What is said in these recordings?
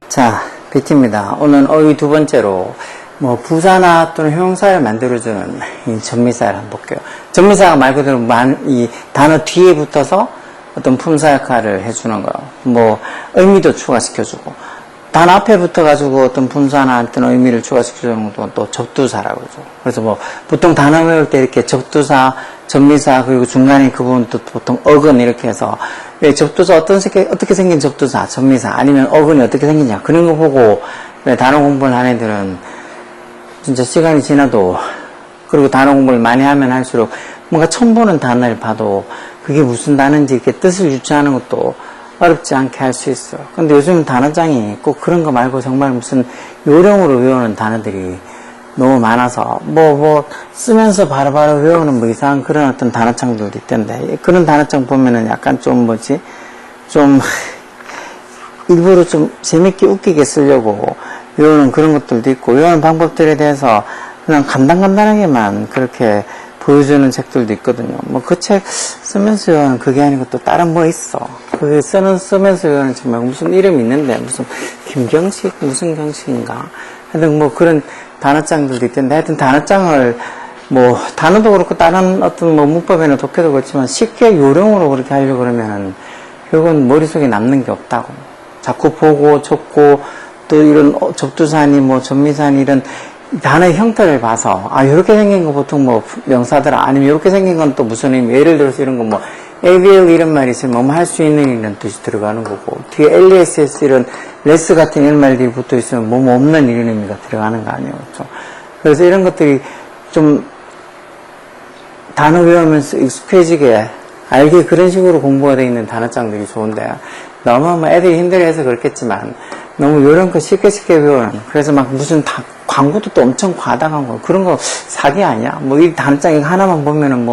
자, BT입니다. 오늘 어휘 두 번째로 부사나 또는 형용사를 만들어주는 이 전미사를 한번 볼게요. 전미사가 말 그대로 이 단어 뒤에 붙어서 어떤 품사 역할을 해주는 거예요. 의미도 추가시켜주고, 단어 앞에 붙어가지고 어떤 품사나 어떤 의미를 추가시켜주는 것도 또 접두사라고 그러죠. 그래서 보통 단어 외울 때 이렇게 접두사, 전미사, 그리고 중간에 그 부분도 보통 어근 이렇게 해서, 접두사 어떻게 생긴 접두사, 전미사, 아니면 어근이 어떻게 생기냐, 그런 거 보고, 단어 공부를 하는 애들은 진짜 시간이 지나도, 그리고 단어 공부를 많이 하면 할수록 뭔가 처음 보는 단어를 봐도 그게 무슨 단어인지 이렇게 뜻을 유추하는 것도 어렵지 않게 할 수 있어요. 근데 요즘은 단어장이 꼭 그런 거 말고 정말 무슨 요령으로 외우는 단어들이 너무 많아서 쓰면서 바로바로 외우는 이상한 그런 어떤 단어장들도 있던데, 그런 단어장 보면은 약간 좀 일부러 좀 재밌게 웃기게 쓰려고 외우는 그런 것들도 있고, 외우는 방법들에 대해서 그냥 간단하게만 그렇게 보여주는 책들도 있거든요. 그 책 쓰면서 외우는 그게 아니고 또 다른 있어. 그게 쓰면서 외우는 정말 무슨 이름이 있는데, 무슨 김경식? 무슨 경식인가? 하여튼 그런 단어장들도 있던데, 하여튼 단어장을 단어도 그렇고 다른 어떤 문법에는 독해도 그렇지만 쉽게 요령으로 그렇게 하려고 그러면 결국은 머릿속에 남는 게 없다고. 자꾸 보고 적고 또 이런 접두사니 전미사니 이런 단어의 형태를 봐서 이렇게 생긴 거 보통 명사더라, 아니면 이렇게 생긴 건 또 무슨 의미, 예를 들어서 이런 거 ABL 이런 말이 있으면 할 수 있는 이런 뜻이 들어가는 거고, 뒤에 LESS 이런 레스 같은 이런 말들이 붙어 있으면 없는 이런 의미가 들어가는 거 아니에요. 그렇죠? 그래서 이런 것들이 좀 단어 외우면서 익숙해지게 알게 그런 식으로 공부가 되어 있는 단어장들이 좋은데, 너무 애들이 힘들어해서 그렇겠지만 너무 요령껏 쉽게 외우는, 그래서 무슨 광고도 또 엄청 과다한 거, 그런 거 사기 아니야? 이 단어장 하나만 보면은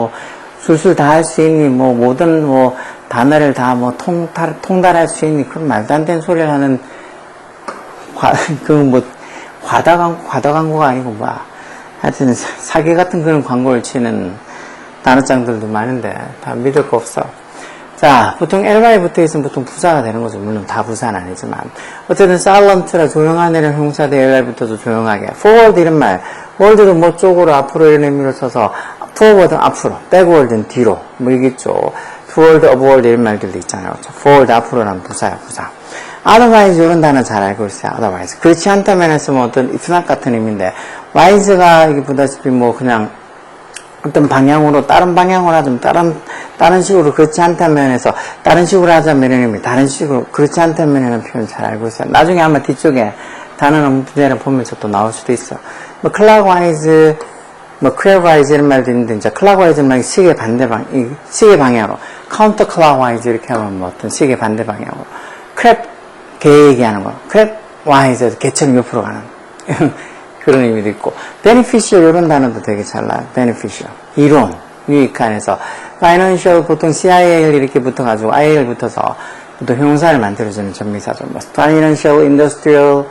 술술 다 할 수 있니, 모든 단어를 다 통달할 수 있니, 그런 말도 안 되는 소리를 하는 과다 광고가 아니고 하여튼 사기 같은 그런 광고를 치는 단어장들도 많은데 다 믿을 거 없어. 자, 보통 LY에 붙어 있으면 보통 부사가 되는 거죠. 물론 다 부사는 아니지만. 어쨌든 silent라 조용한 애는 형사대 LY 붙어도 조용하게. forward 이런 말. forward도 쪽으로 앞으로 이런 의미로 써서 forward은 앞으로, backward은 뒤로. 이겠죠. toward, upward 이런 말들도 있잖아요. forward 앞으로란 부사야, 부사. otherwise 이런 단어 잘 알고 있어요. otherwise. 그렇지 않다면 했으면 어떤 if not 같은 의미인데, wise가 이게 보다시피 그냥 어떤 방향으로, 다른 방향으로 하자면, 다른 식으로, 그렇지 않다면 해서, 다른 식으로 하자면 이런 의미, 다른 식으로, 그렇지 않다면 이라는 표현 잘 알고 있어요. 나중에 아마 뒤쪽에 단어는 문제를 보면서 또 나올 수도 있어. clockwise, clockwise 이런 말도 있는데, 이제 clockwise 말이 시계 시계 방향으로, counterclockwise 이렇게 하면 어떤 시계 반대 방향으로, crap, 개 얘기하는 거, crap wise, 개처럼 옆으로 가는. 그런 의미도 있고, beneficial 이런 단어도 되게 잘 나와요. beneficial. 이론, 유익한에서, financial 보통 CIL 이렇게 붙어가지고 IL 붙어서 보통 형용사를 만들어주는 전미사죠. financial, industrial,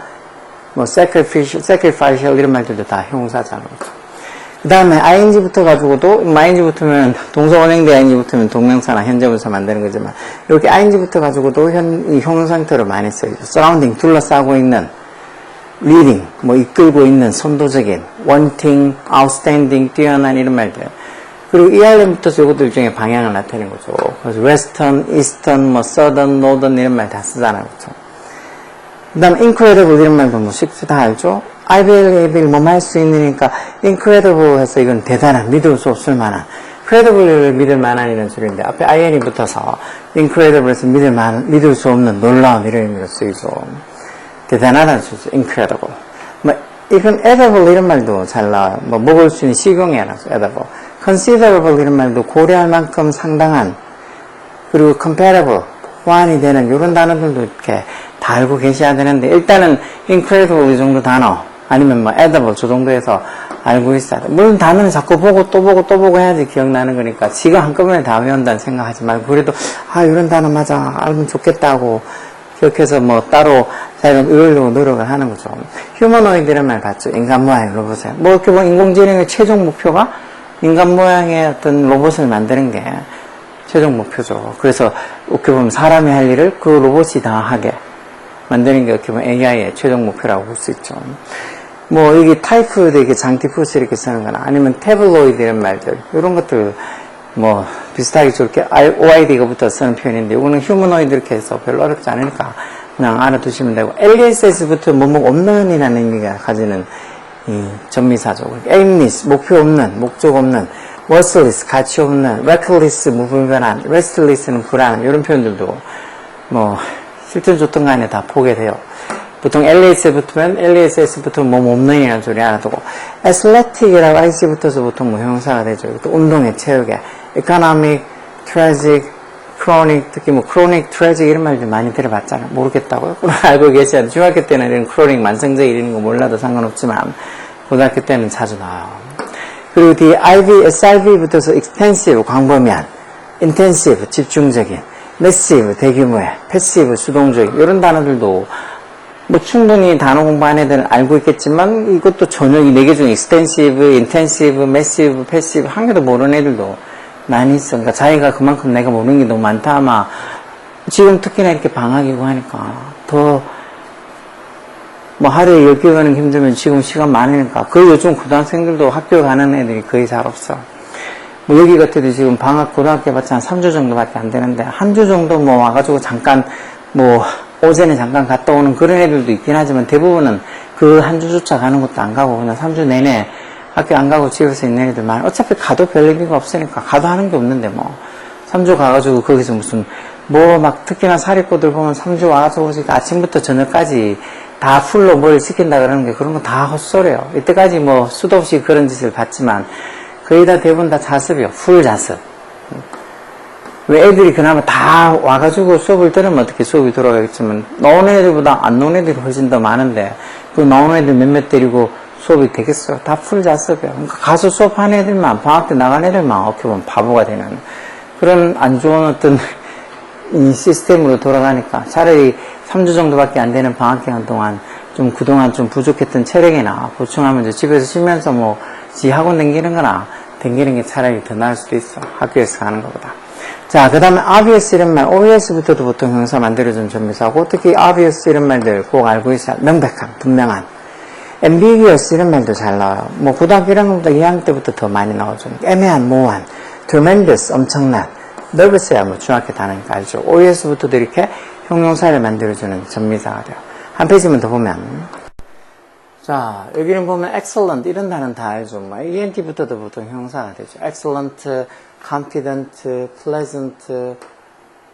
sacrificial 이런 말들도 다 형용사잖아요. 그 다음에 ing 붙어가지고도, ing 붙으면 동사 원형대 ing 붙으면 동명사나 현재분사 만드는 거지만, 이렇게 ing 붙어가지고도 이 형용사 형태로 많이 쓰이죠. surrounding, 둘러싸고 있는, leading, 이끌고 있는, 선도적인, wanting, outstanding, 뛰어난 이런 말들. 그리고 ERM 붙어서 이것들 중에 방향을 나타내는 거죠. 그래서 western, eastern, southern, northern 이런 말 다 쓰잖아요. 그렇죠? 그 다음 incredible 이런 말 보면 쉽게 다 알죠? able 할 수 있으니까 incredible 해서 이건 대단한, 믿을 수 없을 만한, credible을 믿을 만한 이런 소리인데 앞에 in이 붙어서 incredible 해서 믿을 수 없는, 놀라운 이런 의미로 쓰이죠. 대단하다는 소리죠. incredible. 이건 edible 이런 말도 잘 나와요. 먹을 수 있는 식용이라서 edible. considerable 이런 말도 고려할 만큼 상당한, 그리고 comparable, 호환이 되는 이런 단어들도 이렇게 다 알고 계셔야 되는데, 일단은 incredible 이 정도 단어, 아니면 edible 저 정도에서 알고 있어야 돼. 물론 단어는 자꾸 보고 또 보고 해야지 기억나는 거니까 지가 한꺼번에 다 외운다는 생각하지 말고, 그래도 이런 단어 맞아, 알면 좋겠다고 기억해서 따로 자기가 외우려고 노력을 하는 거죠. 휴머노이드 이런 말 봤죠? 인간 모양 로봇을. 이렇게 인공지능의 최종 목표가 인간 모양의 어떤 로봇을 만드는 게 최종 목표죠. 그래서 어떻게 보면 사람이 할 일을 그 로봇이 다 하게 만드는 게 어떻게 보면 AI의 최종 목표라고 볼 수 있죠. 뭐 여기 타이프도 이렇게 장티푸스 이렇게 쓰는 거나 아니면 태블로이드 이런 말들 이런 것들 뭐 비슷하게 저렇게 OID가 붙어 쓰는 표현인데 이거는 휴머노이드 이렇게 해서 별로 어렵지 않으니까 그냥 알아두시면 되고 LESS부터 뭐뭐 없는이라는 의미가 가지는 이 전미사죠. aimless 목표 없는 목적 없는 worthless 가치 없는 reckless 무분별한 restless는 불안 이런 표현들도 뭐 실전 좋던 간에 다 보게 돼요. 보통 LES 붙으면 LESS 붙으면 뭐 없는이라는 소리 알아두고 athletic이라고 IC 붙어서 보통 뭐 형용사가 되죠. 또 운동에 체육에 economic, tragic, chronic 특히 뭐 chronic, tragic 이런 말들 많이 들어봤잖아요. 모르겠다고요? 알고 계시죠? 중학교 때는 이런 chronic 만성적 이런 거 몰라도 상관없지만 고등학교 때는 자주 나와요. 그리고 뒤에 SIV 붙어서 extensive 광범위한, intensive 집중적인, massive 대규모의, passive 수동적인 이런 단어들도 뭐 충분히 단어 공부한 애들은 알고 있겠지만 이것도 전혀 이 네 개 중에 extensive, intensive, massive, passive 한 개도 모르는 애들도 많이 있어. 그러니까 자기가 그만큼 내가 모르는 게 너무 많다 아마 지금 특히나 이렇게 방학이고 하니까 더 뭐 하루에 10개 가는 게 힘들면 지금 시간 많으니까 거의 요즘 고등학생들도 학교 가는 애들이 거의 잘 없어. 뭐 여기 같아도 지금 방학 고등학교 봤자 한 3주 정도밖에 안 되는데 한 주 정도 뭐 와가지고 잠깐 뭐 오전에 잠깐 갔다 오는 그런 애들도 있긴 하지만 대부분은 그 한 주조차 가는 것도 안 가고 그냥 3주 내내 학교 안 가고 집에서 있는 애들 많아. 어차피 가도 별 의미가 없으니까 가도 하는 게 없는데 뭐 3주 가가지고 거기서 무슨 뭐 막 특히나 사립고들 보면 3주 와가지고 아침부터 저녁까지 다 풀로 뭘 시킨다 그러는 게 그런 거 다 헛소리예요. 이때까지 뭐 수도 없이 그런 짓을 봤지만 거의 다 대부분 다 자습이요. 풀 자습. 왜 애들이 그나마 다 와가지고 수업을 들으면 어떻게 수업이 돌아가겠지만 나오는 애들보다 안 나오는 애들이 훨씬 더 많은데 그 나오는 애들 몇몇 데리고 수업이 되겠어요. 다 풀 자습이에요. 그러니까 가서 수업하는 애들만 방학 때 나간 애들만 어떻게 보면 바보가 되는 그런 안 좋은 어떤 이 시스템으로 돌아가니까 차라리 3주 정도밖에 안 되는 방학 기간 동안 좀 그동안 좀 부족했던 체력이나 보충하면 이제 집에서 쉬면서 뭐 지 학원 댕기는 거나 댕기는 게 차라리 더 나을 수도 있어. 학교에서 가는 것보다. 자, 그 다음에 obvious 이런 말, obvious부터도 보통 형용사 만들어준 전미사고 특히 obvious 이런 말들 꼭 알고 있어야 명백한, 분명한. ambiguous 이런 말도 잘 나와요. 뭐 고등학교 1학년부터 2학년 때부터 더 많이 나오죠. 애매한, 모호한, tremendous, 엄청난, nervous야 뭐 중학교 단어니까 알죠. obvious부터도 이렇게 형용사를 만들어주는 전미사가 돼요. 한 페이지만 더 보면 자, 여기는 보면 excellent 이런 단어는 다 알죠. 뭐 ENT부터도 보통 형용사가 되죠. excellent, confident, pleasant,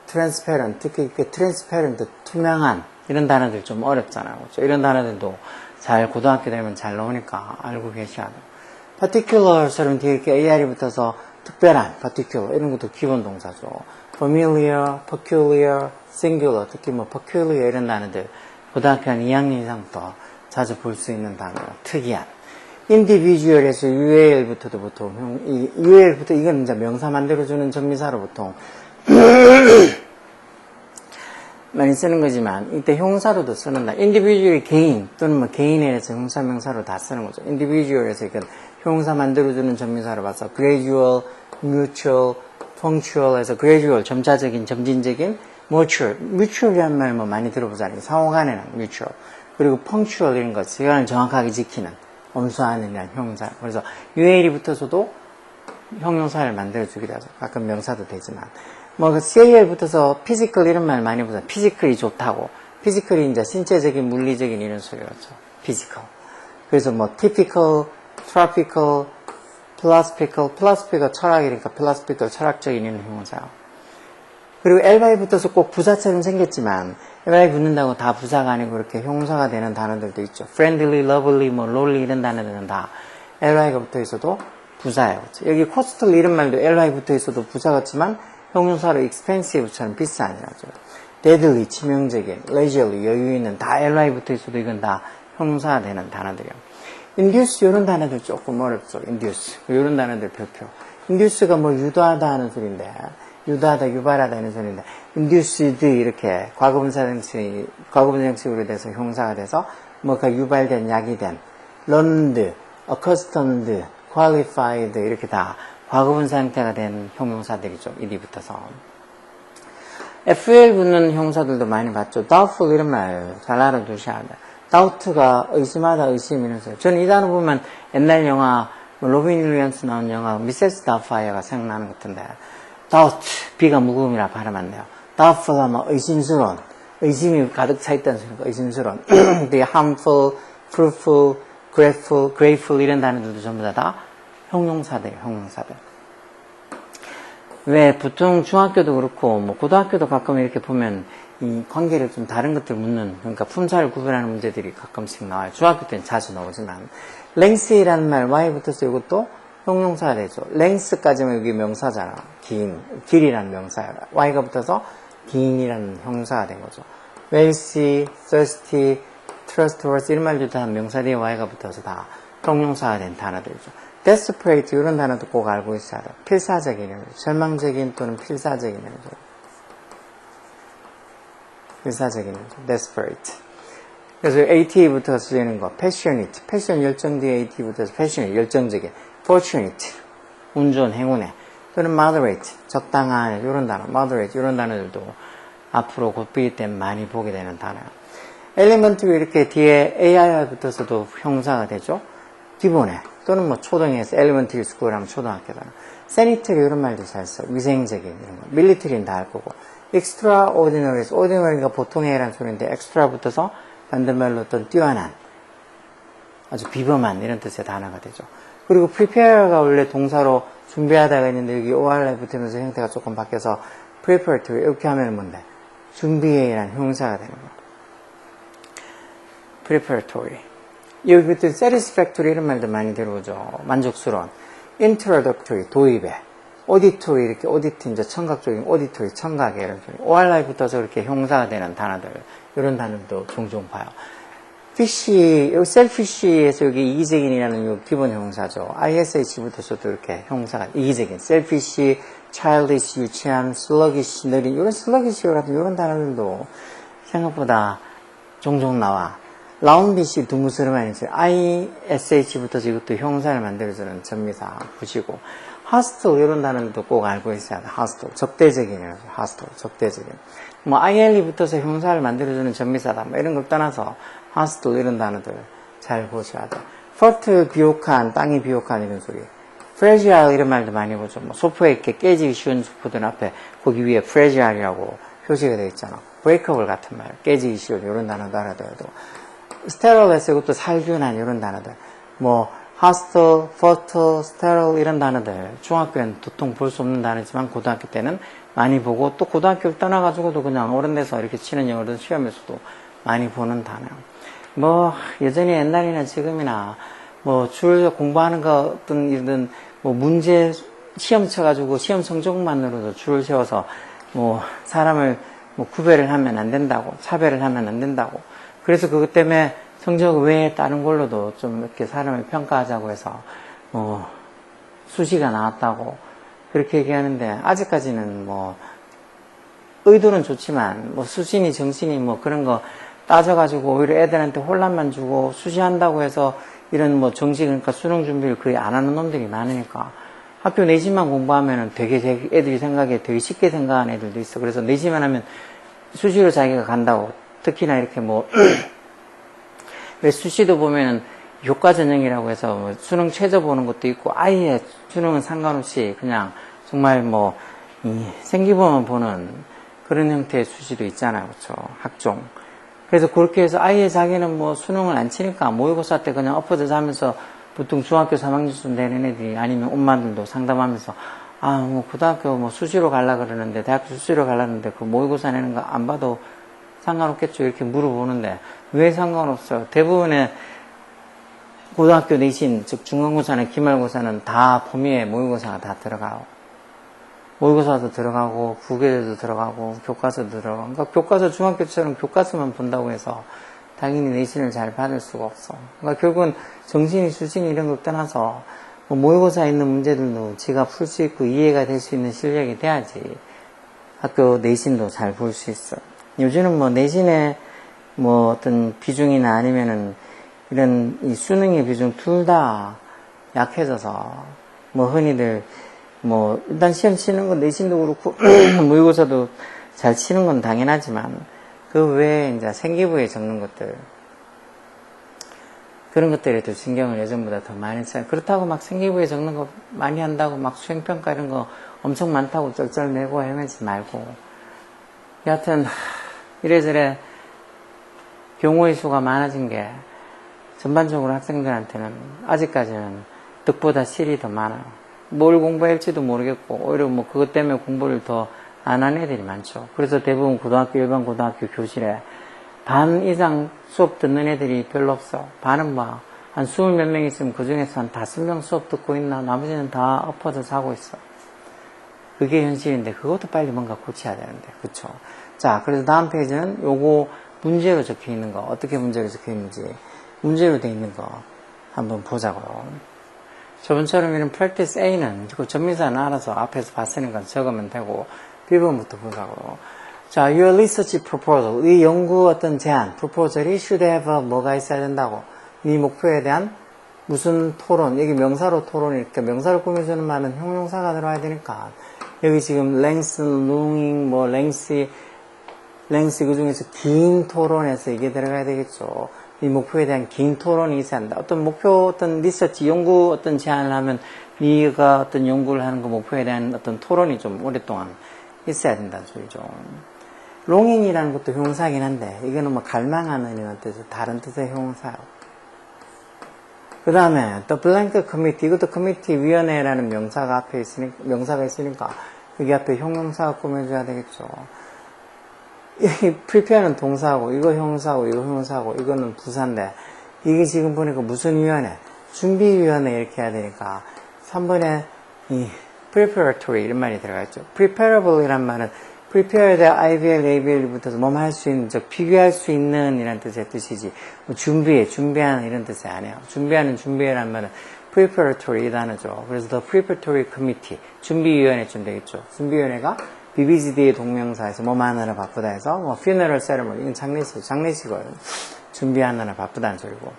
transparent 특히 transparent, 투명한 이런 단어들 좀 어렵잖아요. 그렇죠? 이런 단어들도 잘 고등학교 되면 잘 나오니까 알고 계셔야 돼요. particular처럼 뒤에 이렇게 AR이 붙어서 특별한, particular 이런 것도 기본 동사죠. familiar, peculiar, singular 특히 뭐 peculiar 이런 단어들 고등학교 한 2학년 이상부터 자주 볼 수 있는 단어로 특이한. individual에서 UAL부터도 보통 UAL부터 이건 이제 명사 만들어주는 전미사로 보통 많이 쓰는 거지만 이때 형용사로도 쓰는다. individual이 개인 또는 뭐 개인에 대해서 형용사 명사로 다 쓰는 거죠. individual에서 이건 형용사 만들어주는 전미사로 봐서 gradual, mutual, punctual에서 gradual 점차적인 점진적인 mutual이라는 말 뭐 많이 들어보잖아요. 상호간에는 mutual. 그리고 punctual 이런 것, 시간을 정확하게 지키는, 엄수하는 이란 형용사. 그래서 UAL이 붙어서도 형용사를 만들어주기도 하죠. 가끔 명사도 되지만. 뭐, CAL 붙어서 physical 이런 말 많이 보잖아요. physically 좋다고. physically 이제 신체적인, 물리적인 이런 소리였죠. physical. 그래서 뭐, typical, tropical, philosophical 철학이니까 philosophical 철학적인 이런 형용사요. 그리고 LY 붙어서 꼭 부사처럼 생겼지만 LY 붙는다고 다 부사가 아니고 이렇게 형용사가 되는 단어들도 있죠. friendly, lovely, 뭐 lowly 이런 단어들은 다 LY가 붙어 있어도 부사예요. 여기 costly 이런 말도 LY 붙어 있어도 부사 같지만 형용사로 expensive처럼 비싼 이라죠. deadly 치명적인, leisurely 여유 있는 다 LY 붙어 있어도 이건 다 형용사가 되는 단어들이에요. induce 이런 단어들 조금 어렵죠. induce 이런 단어들 별표. induce가 뭐 유도하다 하는 소리인데 유도하다, 유발하다 이런 소리인데 induced 이렇게 과거분사 형식으로 돼서 형사가 돼서 뭐가 유발된, 야기된 learned, accustomed, qualified 이렇게 다 과거분사 형태가 된 형용사들이죠. ed 붙어서. fl 붙는 형사들도 많이 봤죠. doubtful 이런 말 잘 알아두셔야 돼. doubt가 의심하다, 의심이면서. 저는 이 단어 보면 옛날 영화, 로빈 윌리엄스 나온 영화 미세스 다우파이어가 생각나는 것 같은데 doubt, B가 무거움이라 발음 안 돼요. doubtful 하면 의심스러운, 의심이 가득 차있다는 소리가 의심스러운. 되게 harmful, fruitful, grateful 이런 단어들도 전부 다 형용사들이에요. 형용사들. 왜 보통 중학교도 그렇고 뭐 고등학교도 가끔 이렇게 보면 이 관계를 좀 다른 것들 묻는, 그러니까 품사를 구별하는 문제들이 가끔씩 나와요. 중학교 때는 자주 나오지만 length이라는 말 y 붙어서 이것도 형용사가 되죠. length까지면 여기 명사잖아. 길이라는 명사야. y가 붙어서 긴이라는 형용사가 된 거죠. wealthy, thirsty, trustworthy 이런 말들도 다 명사 뒤에 y가 붙어서 다 형용사가 된 단어들이죠. desperate 이런 단어도 꼭 알고 있어야 돼요. 필사적인, 절망적인 또는 필사적인, 필사적인, desperate. 그래서 AT부터 쓰이는 거, passionate, passion 열정 뒤에 AT부터 passionate, 열정적인, fortunate, 운 좋은, 행운의, 또는 moderate, 적당한, 이런 단어, moderate, 이런 단어들도 앞으로 곧 B 때 많이 보게 되는 단어예요. elementary 이렇게 뒤에 AI가 붙어서도 형사가 되죠. 기본에, 또는 뭐 초등에서 elementary school 하면 초등학교잖아. sanitary 이런 말도 잘 써. 위생적인 이런 거. military는 다 할 거고. extraordinary, ordinary가 보통이라는 소리인데 extra 붙어서 반대말로 어떤 뛰어난, 아주 비범한 이런 뜻의 단어가 되죠. 그리고 prepare가 원래 동사로 준비하다가 있는데 여기 or에 붙으면서 형태가 조금 바뀌어서 preparatory 이렇게 하면 뭔데? 준비해라는 형용사가 되는 거야. preparatory. 여기 그때 satisfactory 이런 말도 많이 들어오죠. 만족스러운. introductory, 도입에. auditory, 이렇게 audit, 이제 청각적인 auditory, 청각에 이런 소리. or에 붙어서 이렇게 형사가 되는 단어들, 이런 단어도 종종 봐요. fish, 여기 selfish에서 여기 이기적인이라는 요 기본 형사죠. ish 붙어서도 이렇게 형사가, 이기적인, selfish, childish, 유치한, sluggish, 느린, 이런 sluggish 같은 이런 단어들도 생각보다 종종 나와. 라운드시 둥그스름한 이제 ISH부터 이것도 형사를 만들어주는 전미사 보시고 hostile 이런 단어도 꼭 알고 있어야 돼. hostile 적대적인이라고 hostile 적대적인. 뭐 IL이 붙어서 형사를 만들어주는 전미사다. 뭐 이런 걸 떠나서 hostile 이런 단어들 잘 보셔야 돼. fertile 비옥한 땅이 비옥한 이런 소리. fragile 이런 말도 많이 보죠. 뭐 소프에 이렇게 깨지기 쉬운 소프들 앞에 거기 위에 fragile이라고 표시가 되어 있잖아. breakable 같은 말, 깨지기 쉬운 이런 단어도 알아둬야도. 스테롤에서 이것도 살균한 이런 단어들, 뭐 hostile, fertile, sterile 이런 단어들 중학교에는 도통 볼 수 없는 단어지만 고등학교 때는 많이 보고 또 고등학교를 떠나가지고도 그냥 어른 돼서 이렇게 치는 영어든 시험에서도 많이 보는 단어예요. 뭐 여전히 옛날이나 지금이나 뭐 줄 공부하는 거 어떤 이런 뭐 문제 시험 쳐가지고 시험 성적만으로도 줄을 세워서 뭐 사람을 뭐 구별을 하면 안 된다고, 차별을 하면 안 된다고. 그래서 그것 때문에 성적 외에 다른 걸로도 좀 이렇게 사람을 평가하자고 해서 뭐 수시가 나왔다고 그렇게 얘기하는데 아직까지는 뭐 의도는 좋지만 뭐 수신이 정신이 뭐 그런 거 따져가지고 오히려 애들한테 혼란만 주고 수시한다고 해서 이런 뭐 정식 그러니까 수능 준비를 거의 안 하는 놈들이 많으니까 학교 내신만 공부하면은 되게 애들이 생각에 되게 쉽게 생각하는 애들도 있어. 그래서 내신만 하면 수시로 자기가 간다고. 특히나 이렇게 뭐, 왜 수시도 보면은 효과 전형이라고 해서 뭐 수능 최저 보는 것도 있고, 아예 수능은 상관없이 그냥 정말 뭐, 생기부만 보는 그런 형태의 수시도 있잖아요. 그렇죠. 학종. 그래서 그렇게 해서 아예 자기는 뭐 수능을 안 치니까 모의고사 때 그냥 엎어져 자면서 보통 중학교 3학년쯤 되는 애들이 아니면 엄마들도 상담하면서 아, 뭐 고등학교 뭐 수시로 가려고 그러는데 대학교 수시로 가려는데 그 모의고사 내는 거 안 봐도 상관없겠죠. 이렇게 물어보는데 왜 상관없어요? 대부분의 고등학교 내신, 즉 중간고사나 기말고사는 다 범위에 모의고사가 다 들어가요. 모의고사도 들어가고 국외도 들어가고 교과서도 들어가고 그러니까 교과서 중학교처럼 교과서만 본다고 해서 당연히 내신을 잘 받을 수가 없어. 그러니까 결국은 정신이 수신이 이런 걸 떠나서 뭐 모의고사에 있는 문제들도 지가 풀 수 있고 이해가 될 수 있는 실력이 돼야지 학교 내신도 잘 볼 수 있어. 요즘은 뭐 내신의 뭐 어떤 비중이나 아니면은 이런 이 수능의 비중 둘 다 약해져서 뭐 흔히들 뭐 일단 시험 치는 건 내신도 그렇고 모의고사도 잘 치는 건 당연하지만 그 외에 이제 생기부에 적는 것들 그런 것들에도 신경을 예전보다 더 많이 써요. 그렇다고 막 생기부에 적는 거 많이 한다고 막 수행평가 이런 거 엄청 많다고 쩔쩔매고 헤매지 말고 여하튼 이래저래 경우의 수가 많아진 게 전반적으로 학생들한테는 아직까지는 득보다 실이 더 많아요. 뭘 공부할지도 모르겠고 오히려 뭐 그것 때문에 공부를 더 안 한 애들이 많죠. 그래서 대부분 고등학교 일반 고등학교 교실에 반 이상 수업 듣는 애들이 별로 없어. 반은 뭐 한 20몇 명 있으면 그 중에서 한 5명 수업 듣고 있나 나머지는 다 엎어져 자고 있어. 그게 현실인데 그것도 빨리 뭔가 고쳐야 되는데 그쵸? 자, 그래서 다음 페이지는 요거 문제로 적혀 있는 거 어떻게 문제로 적혀 있는지 문제로 돼 있는 거 한번 보자고요. 저번처럼 이런 practice A는 그 전미사는 알아서 앞에서 봤으니까 적으면 되고 B번부터 보자고요. 자, your research proposal 이 연구 어떤 제안 proposal이 should have 뭐가 있어야 된다고 이 목표에 대한 무슨 토론 여기 명사로 토론이니까 명사를 꾸며주는 말은 형용사가 들어와야 되니까 여기 지금 length, longing, 뭐 length 그 중에서 긴 토론에서 이게 들어가야 되겠죠. 이 목표에 대한 긴 토론이 있어야 한다. 어떤 목표, 어떤 리서치, 연구 어떤 제안을 하면 네가 어떤 연구를 하는 그 목표에 대한 어떤 토론이 좀 오랫동안 있어야 된다는 소리죠. longing이라는 것도 형용사긴 한데 이거는 뭐 갈망하는 이런 뜻에서 다른 뜻의 형용사요. 그 다음에 the blank committee 이것도 committee 위원회라는 명사가 앞에 있으니까 여기 앞에 형용사가 꾸며줘야 되겠죠. 이 prepare는 동사고 이거 형용사고 이거 형용사고 이거는 부사인데 이게 지금 보니까 무슨 위원회? 준비위원회 이렇게 해야 되니까 3번에 이 preparatory 이런 말이 들어가 있죠. preparable 이란 말은 prepared, IBL, ABL이 붙어서 뭐뭐 할 수 있는, 즉 비교할 수 있는 이란 뜻의 뜻이지 뭐 준비하는 이런 뜻이 아니에요. 준비해란 말은 preparatory 이 단어죠. 그래서 the preparatory committee 준비위원회쯤 되겠죠. 준비위원회가 BBGD의 동명사에서 뭐뭐 하느라 바쁘다 해서 뭐 funeral ceremony 이건 장례식을 준비하느라 바쁘다는 소리고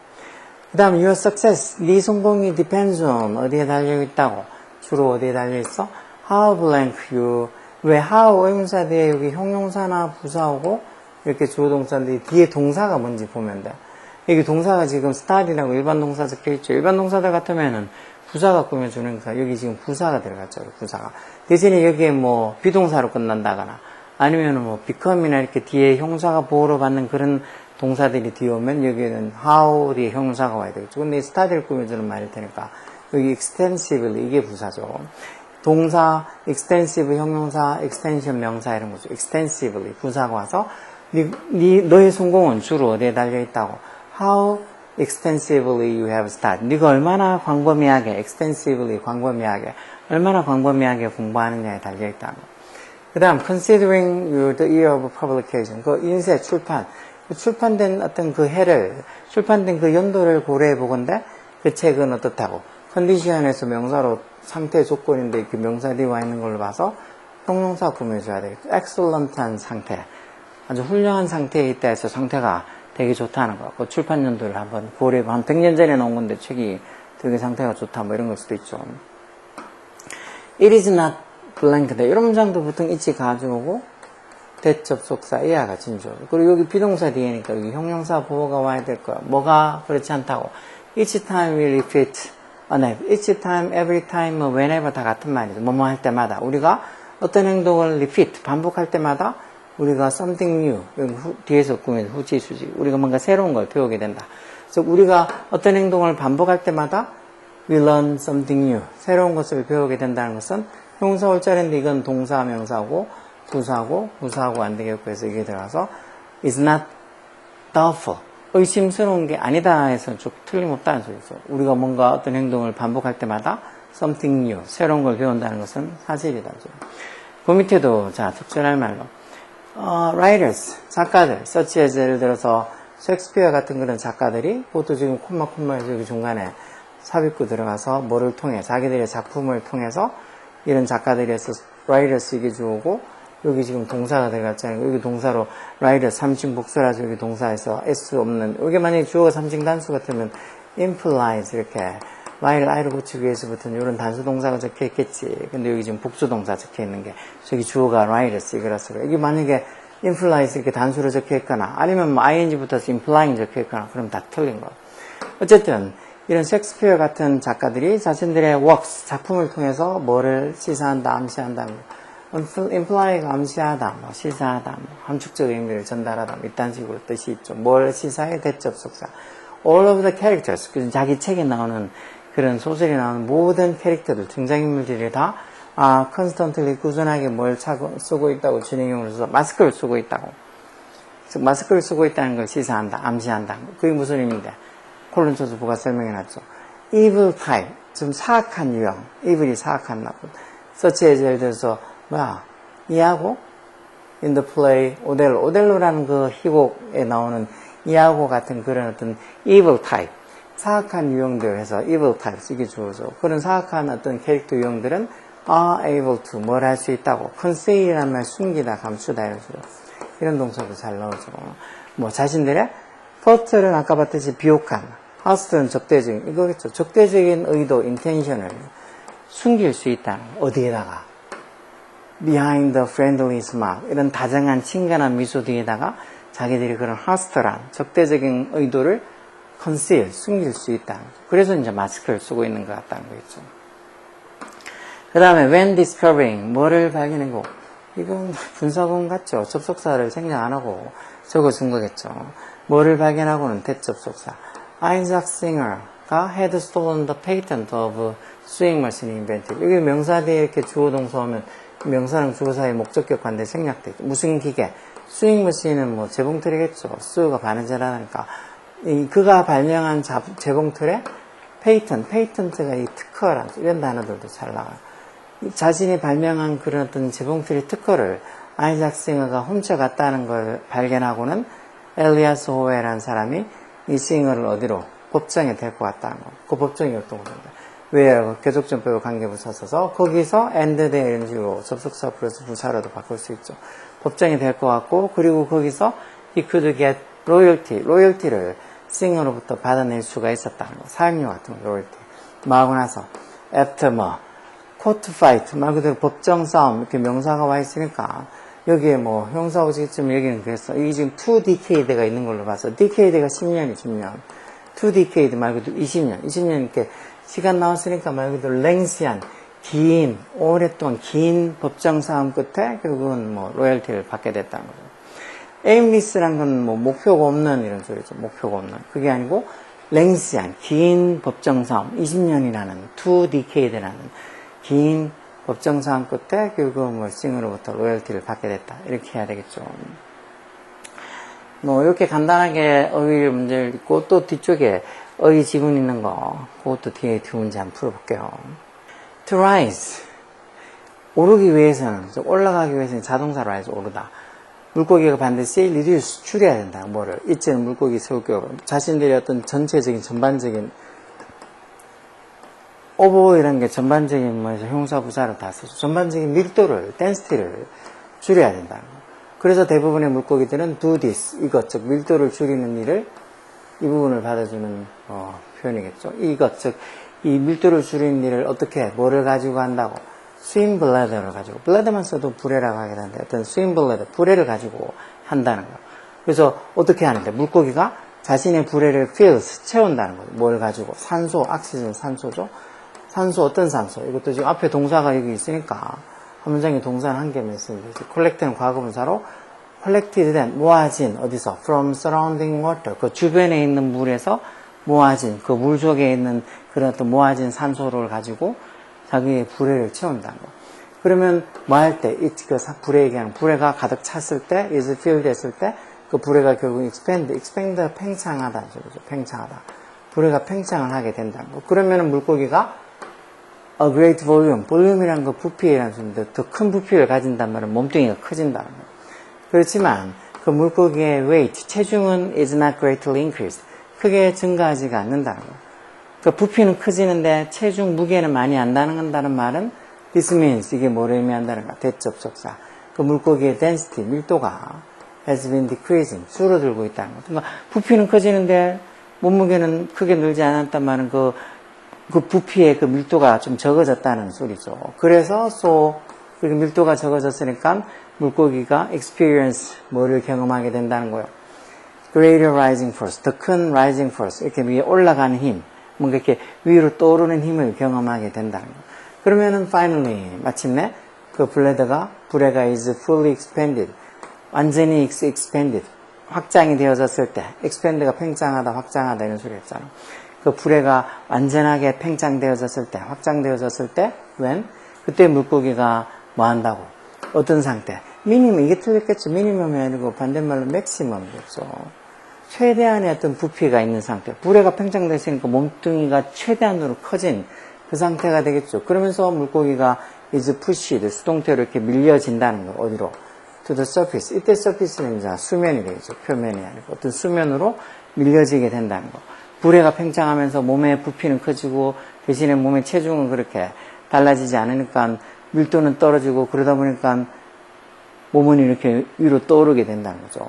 그 다음 your success 네 성공이 depends on 어디에 달려있다고 주로 어디에 달려있어? how blank you 왜 how 의문사 뒤에 여기 형용사나 부사하고 이렇게 주어 동사인데 뒤에 동사가 뭔지 보면 돼. 여기 동사가 지금 start이라고 일반 동사 적혀있죠. 일반 동사들 같으면은 부사가 꾸며주니까 여기 지금 부사가 들어갔죠. 부사가. 대신에 여기에 뭐 비동사로 끝난다거나 아니면은 뭐 become이나 이렇게 뒤에 형사가 보호를 받는 그런 동사들이 뒤에 오면 여기에는 how 뒤에 형용사가 와야 되겠죠. 근데 start를 꾸며주는 말일 테니까 여기 extensively 이게 부사죠. 동사, extensive 형용사, extension 명사 이런 거죠. extensively 부사가 와서 너의 성공은 주로 어디에 달려있다고 how extensively you have started 네가 얼마나 광범위하게 extensively 광범위하게 얼마나 광범위하게 공부하느냐에 달려있다는 거. 그 다음 considering the year of publication 그 인쇄 출판된 어떤 그 해를 출판된 그 연도를 고려해 보건데 그 책은 어떻다고 컨디션에서 명사로 상태 조건인데 이렇게 명사 뒤에 와 있는 걸로 봐서 형용사 꾸며줘야 되겠죠. excellent한 상태 아주 훌륭한 상태에 있다 해서 상태가 되게 좋다는 거. 그 출판 연도를 한번 고려해보고 한 100년 전에 나온 건데 책이 되게 상태가 좋다 뭐 이런 걸 수도 있죠. It is not blank인데 이런 문장도 보통 있지 가져오고 대접속사 이하가 진주 그리고 여기 비동사 뒤에니까 여기 형용사 보호가 와야 될 거야. 뭐가 그렇지 않다고 each time we repeat 네. each time, every time, whenever 다 같은 말이죠. 뭐뭐 할 때마다 우리가 어떤 행동을 repeat 반복할 때마다 우리가 something new 여기 뒤에서 꾸면 후지수지 우리가 뭔가 새로운 걸 배우게 된다. 그래서 우리가 어떤 행동을 반복할 때마다 we learn something new 새로운 것을 배우게 된다는 것은 형용사 올자리인데 이건 동사 명사고 부사고 안 되겠고 해서 이게 들어가서 is not doubtful 의심스러운 게 아니다 해서 좀 틀림없다는 소리죠. 우리가 뭔가 어떤 행동을 반복할 때마다 something new 새로운 걸 배운다는 것은 사실이다는 소리. 그 밑에도 자 적절할 말로 writers 작가들 such as 예를 들어서 셰익스피어 같은 그런 작가들이 그것도 지금 콤마에서 여기 중간에 삽입구 들어가서 뭐를 통해 자기들의 작품을 통해서 이런 작가들에서 writers 이게 주어고 여기 지금 동사가 들어갔잖아요. 여기 동사로 writers 3층 복수라서 여기 동사에서 s 없는 여기 만약에 주어가 3층 단수 같으면 implies 이렇게 Y를 I로 고치기 위해서부터는 이런 단수 동사가 적혀 있겠지. 근데 여기 지금 복수 동사 적혀 있는 게, 저기 주어가 Y랬어. 이거라서 그래. 이게 만약에 implies 이렇게 단수로 적혀 있거나, 아니면 뭐 ing 붙어서 implying 적혀 있거나, 그럼 다 틀린 거. 어쨌든, 이런 셰익스피어 같은 작가들이 자신들의 works, 작품을 통해서 뭐를 시사한다, 암시한다, imply가 암시하다, 뭐 시사하다, 뭐 함축적 의미를 전달하다, 뭐 이딴 식으로 뜻이 있죠. 뭘 시사해? 대접속사. All of the characters, 자기 책에 나오는 그런 소설에 나오는 모든 캐릭터들, 등장인물들이 다 constantly 꾸준하게 뭘 쓰고 있다고, 진행형으로 써서 마스크를 쓰고 있다고. 즉 마스크를 쓰고 있다는 걸 시사한다, 암시한다. 그게 무슨 의미인데? 콜론 쳐서 부가 설명해놨죠. evil type, 좀 사악한 유형, evil이 사악한 나쁜. such as 예를 들어서 이아고 in the play 오델로라는 그 희곡에 나오는 이아고 같은 그런 어떤 evil type, 사악한 유형들 해서 evil types 이게 주어져. 그런 사악한 어떤 캐릭터 유형들은 are able to 뭘 할 수 있다고. conceal이라는 말 숨기다, 감추다 이런 식으로. 이런 동사도 잘 나오죠. 뭐 자신들의 first는 아까 봤듯이 비옥한, host는 적대적인, 이거겠죠. 적대적인 의도, intention을 숨길 수 있다는 거. 어디에다가? behind the friendly smile. 이런 다정한 친근한 미소 뒤에다가 자기들이 그런 host란, 적대적인 의도를 conceal, 숨길 수 있다는 거. 그래서 이제 마스크를 쓰고 있는 것 같다는 거겠죠. 그 다음에 when discovering, 뭐를 발견하고, 이건 분사본 같죠. 접속사를 생략 안 하고 적어준 거겠죠. 뭐를 발견하고는 대접속사. Isaac Singer가 had stolen the patent of sewing machine invented. 이게 명사 뒤에 이렇게 주어 동사 오면 명사랑 주어 사이 목적격 관대 생략돼 있죠. 무슨 기계? 스윙 머신은 뭐 재봉틀이겠죠. 수요가 바느질하니까. 그가 발명한 재봉틀의 페이턴트가 이 특허란 이런 단어들도 잘 나와요. 자신이 발명한 그런 어떤 재봉틀의 특허를 아이작 싱어가 훔쳐갔다는 걸 발견하고는 엘리아스 호웨라는 사람이 이 싱어를 어디로? 법정에 데리고 갔다는 거. 그 법정이 어떤 겁니다. 왜요? 계속전법에 관계부사서서 거기서 and there 이런 식으로 접속사 플러스 부사로도 바꿀 수 있죠. 법정에 데리고 갔고, 그리고 거기서 he could get 로열티를 싱어로부터 받아낼 수가 있었다는 거. 사용료 같은 거, 로열티. 뭐 하고 나서 after 뭐 court fight, 말 그대로 법정 싸움, 이렇게 명사가 와 있으니까, 여기에 뭐, 형사 오시겠지만 여기는 그랬어. 이게 지금 2 decade가 있는 걸로 봐서, decade가 10년이 10년. 2 decade 말 그대로 20년 이렇게 시간 나왔으니까 말 그대로 lengthy한, 긴, 오랫동안 긴 법정 싸움 끝에 결국은 뭐, 로열티를 받게 됐다는 거죠. aimless란 건 뭐, 목표가 없는 이런 소리죠. 목표가 없는. 그게 아니고, lengthy한, 긴 법정 싸움, 20년이라는, 2 decade라는, 긴 법정 사항 끝에 결국 뭐 싱으로부터 로열티를 받게 됐다. 이렇게 해야 되겠죠. 뭐 이렇게 간단하게 어휘 문제를 읽고 또 뒤쪽에 어휘 지문 있는 거 그것도 뒤에 두 문제 한번 풀어볼게요. To rise. 오르기 위해서는, 올라가기 위해서는 자동사로 rise, 오르다. 물고기가 반드시 reduce, 줄여야 된다. 뭐를. 이제는 물고기 세우고 자신들의 어떤 전체적인 전반적인 오버이라는 게 전반적인 뭐에서 형사 부사로 다 쓰죠. 전반적인 밀도를, density를 줄여야 된다는 거. 그래서 대부분의 물고기들은 do this, 이것, 즉 밀도를 줄이는 일을 이 부분을 받아주는 표현이겠죠. 이것, 즉 이 밀도를 줄이는 일을 어떻게, 뭐를 가지고 한다고? swim bladder를 가지고, bladder만 써도 불에라고 하게 되는데 어떤 swim bladder, 불에를 가지고 한다는 거. 그래서 어떻게 하는데 물고기가 자신의 불에를 fills, 채운다는 거죠. 뭘 가지고? 산소, 옥시전, 산소죠. 산소, 어떤 산소? 이것도 지금 앞에 동사가 여기 있으니까 한 문장에 동사는 한 개만 있으면 되지. collect는 과거분사로 collected 된 모아진 어디서? from surrounding water. 그 주변에 있는 물에서 모아진 그 물 속에 있는 그런 어떤 모아진 산소를 가지고 자기의 불에를 채운다는 거. 그러면 뭐 할 때? 그 불에 얘기하는 불에가 가득 찼을 때, is filled 했을 때 그 불에가 결국 expand 팽창하다. 그죠? 팽창하다. 불에가 팽창을 하게 된다는 거. 그러면은 물고기가 a great 볼륨이라는 거 부피라는 소리인데 더 큰 부피를 가진단 말은 몸뚱이가 커진다는 거. 그렇지만 그 물고기의 weight, 체중은 is not greatly increased. 크게 증가하지가 않는다는 거. 그 부피는 커지는데 체중, 무게는 많이 안 나는다는 말은 this means, 이게 뭐를 의미한다는 거. 대접속사. 그 물고기의 density, 밀도가 has been decreasing, 줄어들고 있다는 거. 그러니까 부피는 커지는데 몸무게는 크게 늘지 않았단 말은 그 그 부피의 그 밀도가 좀 적어졌다는 소리죠. 그래서 그렇게 밀도가 적어졌으니까 물고기가 experience 뭐를 경험하게 된다는 거예요. greater rising force, 더 큰 rising force, 이렇게 위에 올라가는 힘, 뭔가 이렇게 위로 떠오르는 힘을 경험하게 된다는 거예요. 그러면은 finally 마침내 그 블레더가 불에가 is fully expanded, 완전히 expanded, 확장이 되어졌을 때, expand가 팽창하다, 확장하다 이런 소리였잖아. 그 불에가 완전하게 팽창되어졌을 때, 확장되어졌을 때, when? 그때 물고기가 뭐 한다고? 어떤 상태? 미니멈, 이게 틀렸겠죠. 미니멈이 아니고 반대말로 맥시멈이겠죠. 최대한의 어떤 부피가 있는 상태. 불에가 팽창됐으니까 몸뚱이가 최대한으로 커진 그 상태가 되겠죠. 그러면서 물고기가 is pushed, 수동태로 이렇게 밀려진다는 거. 어디로? to the surface. 이때 surface는 이제 수면이 되겠죠. 표면이 아니고. 어떤 수면으로 밀려지게 된다는 거. 불에가 팽창하면서 몸의 부피는 커지고 대신에 몸의 체중은 그렇게 달라지지 않으니까 밀도는 떨어지고 그러다 보니까 몸은 이렇게 위로 떠오르게 된다는 거죠.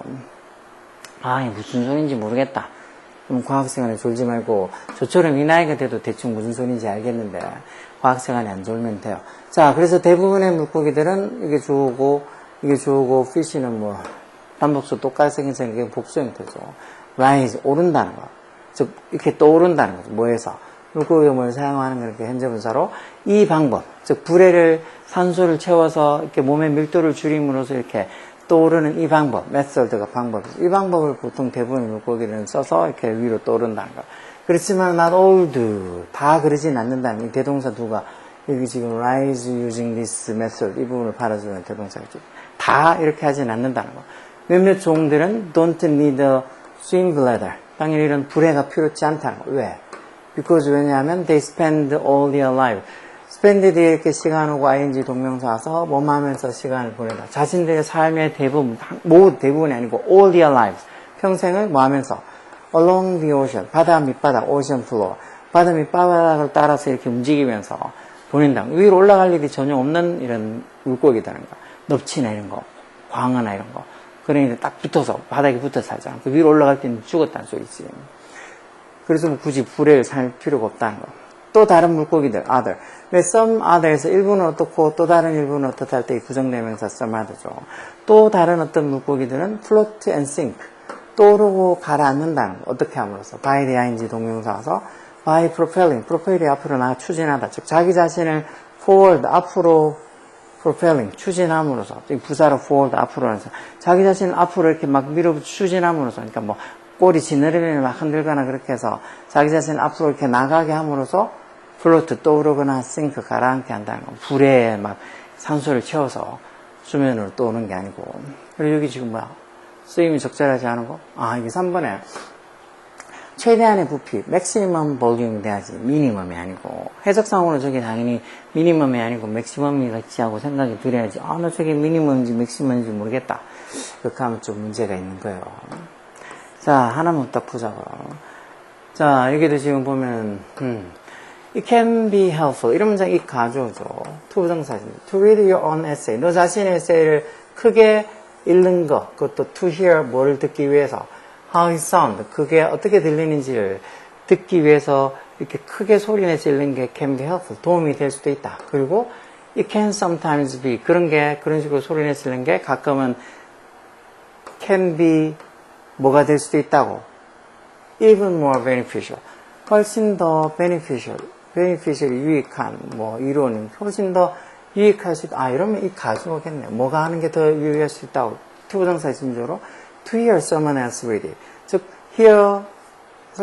아, 이게 무슨 소리인지 모르겠다. 그럼 과학 시간에 졸지 말고 저처럼 이 나이가 돼도 대충 무슨 소리인지 알겠는데 과학 시간에 안 졸면 돼요. 자, 그래서 대부분의 물고기들은 이게 주어고 피쉬는 뭐 반복수 똑같이 생겨서 이게 복수 형태죠. rise, 오른다는 거. 즉 이렇게 떠오른다는 거죠. 뭐에서? 물고기를 사용하는 그렇게 현재분사로 이 방법, 즉 불에를 산소를 채워서 이렇게 몸의 밀도를 줄임으로써 이렇게 떠오르는 이 방법, 메소드가 방법이죠. 이 방법을 보통 대부분 물고기는 써서 이렇게 위로 떠오른다는 거. 그렇지만 not all do, 다 그러진 않는다는 이 대동사 두가 여기 지금 rise using this method 이 부분을 팔아주는 대동사겠죠. 다 이렇게 하진 않는다는 거. 몇몇 종들은 don't need a swim bladder. 당연히 이런 불에가 필요치 않다는 거. 왜? because 왜냐하면 they spend all their life. spend 뒤에 이렇게 시간 오고 ing 동명사 와서 뭐뭐 하면서 시간을 보내다. 자신들의 삶의 대부분, 대부분이 아니고 all their lives. 평생을 뭐 하면서 along the ocean. 바다 밑바닥, ocean floor. 바다 밑바닥을 따라서 이렇게 움직이면서 보낸다. 위로 올라갈 일이 전혀 없는 이런 물고기다는 거. 넙치나 이런 거, 광어나 이런 거. 그러니까 딱 붙어서, 바닥에 붙어 살잖아. 그 위로 올라갈 때는 죽었다는 소리지. 그래서 뭐 굳이 불에 살 필요가 없다는 거. 또 다른 물고기들, other. 왜 some other에서 일부는 어떻고 또 다른 일부는 어떻다 할 때 부정대명사 some other죠. 또 다른 어떤 물고기들은 float and sink. 떠오르고 가라앉는다는 거. 어떻게 함으로써? by the ing 동명사 와서 by propelling. propell이 앞으로 나가 추진하다. 즉 자기 자신을 forward, 앞으로 propelling, 추진함으로써. 부사로 forward, 앞으로 하면서 자기 자신을 앞으로 이렇게 막 밀어 추진함으로써. 그러니까 뭐 꼬리 지느러미를 막 흔들거나 그렇게 해서 자기 자신을 앞으로 이렇게 나가게 함으로써 플로트 떠오르거나 싱크 가라앉게 한다는 거. 불에 막 산소를 채워서 수면으로 떠오르는 게 아니고. 그리고 여기 지금 뭐야? 쓰임이 적절하지 않은 거? 아, 이게 3번에 최대한의 부피, 맥시멈 볼륨이 돼야지 미니멈이 아니고. 해석상으로 저게 당연히 미니멈이 아니고 맥시멈이겠지 하고 생각이 들어야지. 아, 나 저게 미니멈인지 맥시멈인지 모르겠다. 그렇게 하면 좀 문제가 있는 거예요. 자, 하나만 딱 보자고요. 자, 여기도 지금 보면 It can be helpful. 이런 문장 이 가져오죠. 투부정사입니다. To read your own essay. 너 자신의 에세이를 크게 읽는 것. 그것도 to hear 뭐를 듣기 위해서. How it sound. 그게 어떻게 들리는지를 듣기 위해서 이렇게 크게 소리내서 읽는 게 can be helpful. 도움이 될 수도 있다. 그리고 it can sometimes be. 그런 식으로 소리내서 읽는 게 가끔은 can be 뭐가 될 수도 있다고. even more beneficial. 훨씬 더 beneficial, 유익한, 뭐, 이론은 훨씬 더 유익할 수 있다. 아, 이러면 이 가져오겠네. 뭐가 하는 게 더 유익할 수 있다고. 투부정사의 심조로 to hear someone else read it. 즉, hear,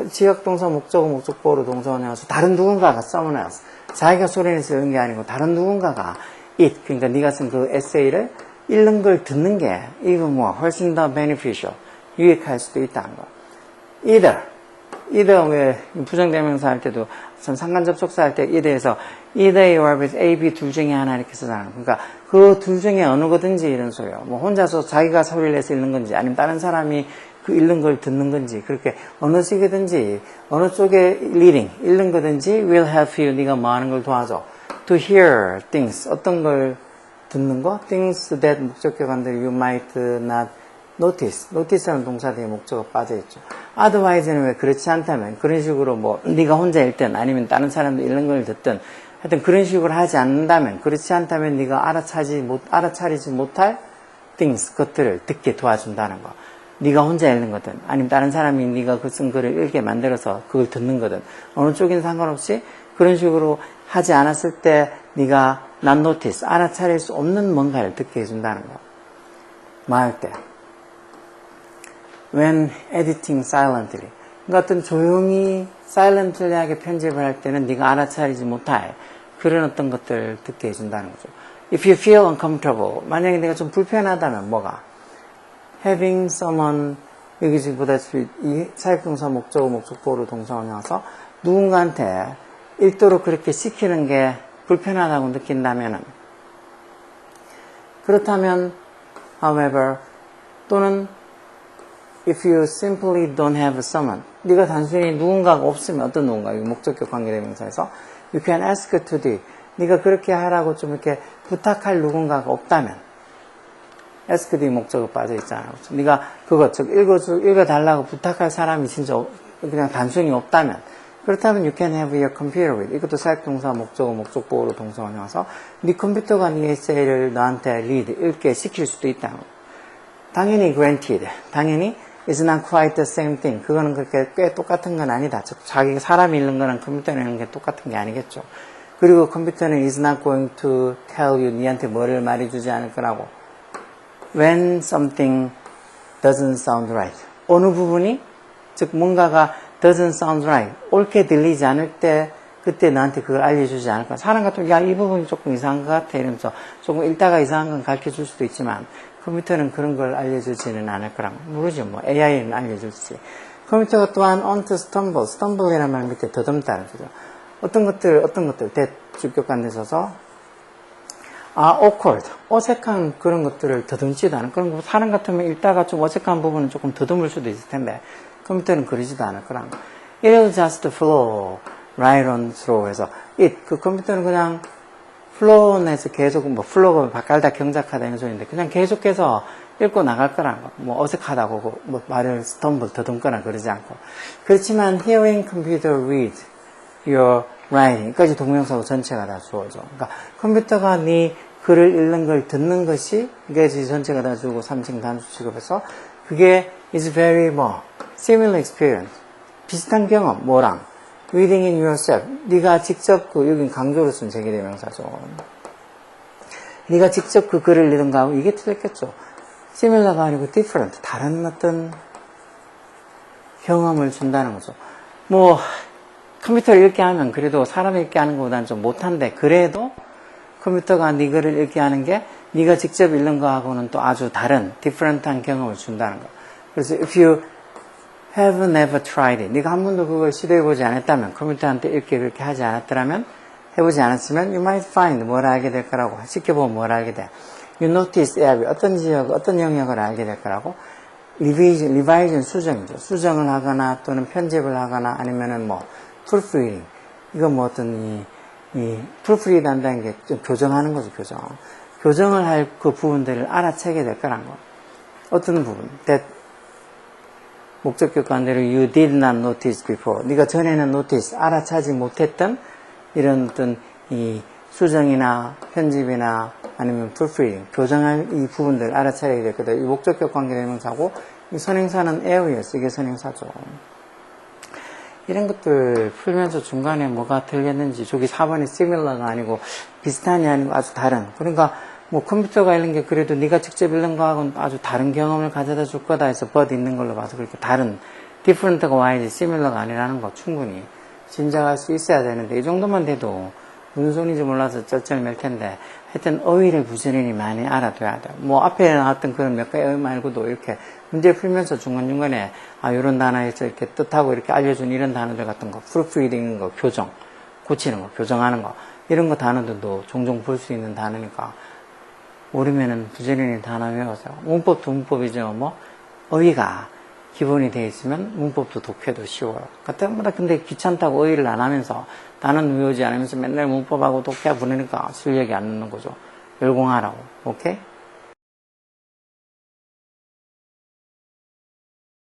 지역동사, 목적어, 목적보로 동사원에 와서 다른 누군가가 someone else. 자기가 소리내서 읽는 게 아니고 다른 누군가가 it. 그러니까 네가 쓴 그 에세이를 읽는 걸 듣는 게 even more, 훨씬 더 beneficial, 유익할 수도 있다는 거. either 왜 부정대명사 할 때도 상관접속사 할 때 either에서 either or with A, B 둘 중에 하나 이렇게 쓰잖아요. 그러니까 그 둘 중에 어느 거든지 이런 소리요. 뭐 혼자서 자기가 소리를 내서 읽는 건지 아니면 다른 사람이 그 읽는 걸 듣는 건지 그렇게 어느 쪽이든지 어느 쪽에 reading 읽는 거든지 will help you. 네가 뭐 하는 걸 도와줘. to hear things 어떤 걸 듣는 거 things that 목적격 관들 you might not notice라는 동사 뒤에 목적어 빠져있죠. otherwise는 왜 그렇지 않다면 그런 식으로 뭐 네가 혼자 읽든 아니면 다른 사람도 읽는 걸 듣든 하여튼 그런 식으로 하지 않는다면 그렇지 않다면 네가 알아차리지 못할 things 것들을 듣게 도와준다는 거. 네가 혼자 읽는 거든 아니면 다른 사람이 네가 그 쓴 글을 읽게 만들어서 그걸 듣는 거든 어느 쪽인 상관없이 그런 식으로 하지 않았을 때 네가 not notice 알아차릴 수 없는 뭔가를 듣게 해준다는 거. 뭐 할 때? When editing silently. 그러니까 어떤 조용히 silently하게 편집을 할 때는 네가 알아차리지 못할 그런 어떤 것들을 듣게 해준다는 거죠. If you feel uncomfortable. 만약에 내가 좀 불편하다면 뭐가? Having someone 여기 지금 보다시피 이 사역동사 목적어 목적보호로 동사원이 와서 누군가한테 읽도록 그렇게 시키는 게 불편하다고 느낀다면은 그렇다면 however 또는 if you simply don't have someone 네가 단순히 누군가가 없으면 어떤 누군가 이 목적격 관계대명사에서 you can ask to do 네가 그렇게 하라고 좀 이렇게 부탁할 누군가가 없다면 ask to 목적어 빠져 있잖아. 네가 그거 즉 읽어달라고 부탁할 사람이 진짜 그냥 단순히 없다면 그렇다면 you can have your computer with 이것도 사역동사 목적어 목적보호로 동사원이 와서 네 컴퓨터가 네 에세이를 너한테 read 읽게 시킬 수도 있다. 당연히 granted 당연히 is not quite the same thing 그거는 그렇게 꽤 똑같은 건 아니다. 즉 자기가 사람이 읽는 거랑 컴퓨터 읽는 게 똑같은 게 아니겠죠. 그리고 컴퓨터는 is not going to tell you 니한테 뭐를 말해주지 않을 거라고 when something doesn't sound right 어느 부분이 즉 뭔가가 doesn't sound right 옳게 들리지 않을 때 그때 나한테 그걸 알려주지 않을까. 사람 같으면 야 이 부분이 조금 이상한 것 같아 이러면서 조금 읽다가 이상한 건 가르쳐줄 수도 있지만 컴퓨터는 그런 걸 알려주지는 않을 거라고. 모르죠. 뭐 AI는 알려줄지. 컴퓨터가 또한 on to stumble stumble이라는 말 밑에 더듬다는 거죠. 어떤 것들 대주격관에 있어서 awkward 어색한 그런 것들을 더듬지도 않은 그런 거. 사람 같으면 읽다가 좀 어색한 부분은 조금 더듬을 수도 있을 텐데 컴퓨터는 그러지도 않을 거라는 거. It will just flow right on through 해서 그 컴퓨터는 그냥 flow 내에서 계속 뭐 flow가 바깔다 경작하다 이런 소리인데 그냥 계속해서 읽고 나갈 거라는 거. 뭐 어색하다고 뭐 말을 stumble 더듬거나 그러지 않고. 그렇지만 hearing computer read your writing까지 동명사고 전체가 다 주어져. 그러니까 컴퓨터가 네 글을 읽는 걸 듣는 것이 이게 전체가 다 주고 3층 단수 취급해서 그게 is very more similar experience 비슷한 경험 뭐랑 reading in yourself 네가 직접 여긴 강조로 쓴 제기대명사죠. 네가 직접 그 글을 읽는 거하고 이게 틀렸겠죠. similar가 아니고 different 다른 어떤 경험을 준다는 거죠. 뭐 컴퓨터를 읽게 하면 그래도 사람이 읽게 하는 것보다는 좀 못한데 그래도 컴퓨터가 네 글을 읽게 하는 게 네가 직접 읽는 거하고는 또 아주 다른 different한 경험을 준다는 거. 그래서 if you have never tried it 네가 한 번도 그걸 시도해보지 않았다면 컴퓨터한테 읽게 그렇게 하지 않았더라면 해보지 않았으면 you might find 뭘 알게 될 거라고 시켜보면 뭘 알게 돼 you notice area 어떤 지역 어떤 영역을 알게 될 거라고 리바이전 수정이죠. 수정을 하거나 또는 편집을 하거나 아니면은 뭐 proofreading 이거 뭐 어떤 이 proofread 한다는 게 좀 교정하는 거죠. 교정을 할 그 부분들을 알아채게 될 거란 거. 어떤 부분 that 목적격 관대로 you did not notice before 네가 전에는 notice 알아차지 못했던 이런 어떤 이 수정이나 편집이나 아니면 proofreading 교정할 이 부분들을 알아차리게 될 거다. 이 목적격 관계대명사고 이 선행사는 areas 이게 선행사죠. 이런 것들 풀면서 중간에 뭐가 들렸는지 저기 4번이 similar가 아니고 비슷한이 아니고 아주 다른 그러니까 뭐 컴퓨터가 읽는 게 그래도 네가 직접 읽는 거하고는 아주 다른 경험을 가져다 줄 거다 해서 but 있는 걸로 봐서 그렇게 다른 different가 와야지 similar가 아니라는 거 충분히 짐작할 수 있어야 되는데 이 정도만 돼도 무슨 소리인지 몰라서 쩔쩔맬 텐데 하여튼 어휘를 부지런히 많이 알아둬야 돼요. 뭐 앞에 나왔던 그런 몇 가지 어휘 말고도 이렇게 문제 풀면서 중간중간에 이런 단어에서 이렇게 뜻하고 이렇게 알려준 이런 단어들 같은 거 proofreading 거 교정 고치는 거 교정하는 거 이런 거 단어들도 종종 볼 수 있는 단어니까 모르면은 부지런히 단어 외워서 문법도 문법이죠. 뭐 어휘가 기본이 되어 있으면 문법도 독해도 쉬워요. 그때마다 근데 귀찮다고 어휘를 안 하면서 단어는 외우지 않으면서 맨날 문법하고 독해 부르니까 실력이 안 느는 거죠. 열공하라고. 오케이?